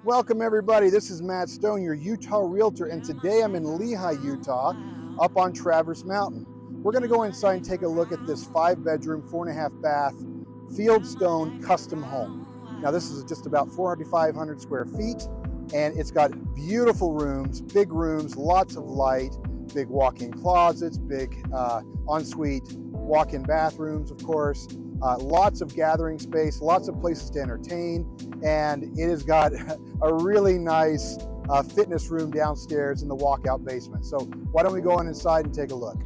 Welcome everybody, this is Matt Stone, your Utah Realtor, and today I'm in Lehi, Utah, up on Traverse Mountain. We're gonna go inside and take a look at this 5-bedroom, 4.5 bath, Fieldstone Custom Home. Now this is just about 4,500 square feet, and it's got beautiful rooms, big rooms, lots of light, big walk-in closets, big ensuite walk-in bathrooms, of course, lots of gathering space, lots of places to entertain, and it has got a really nice fitness room downstairs in the walkout basement. So why don't we go on inside and take a look?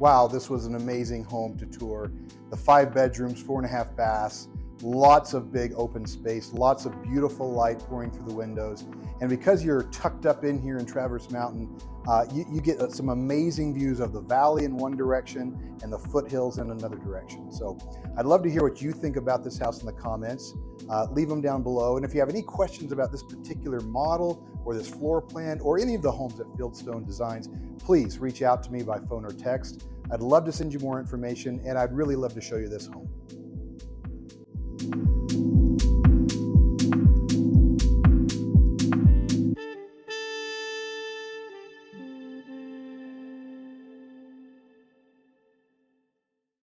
wow, this was an amazing home to tour. The 5 bedrooms, 4.5 baths, lots of big open space, lots of beautiful light pouring through the windows. And because you're tucked up in here in Traverse Mountain, you get some amazing views of the valley in one direction and the foothills in another direction. So I'd love to hear what you think about this house in the comments. Leave them down below. And if you have any questions about this particular model or this floor plan or any of the homes that Fieldstone designs, please reach out to me by phone or text. I'd love to send you more information, and I'd really love to show you this home.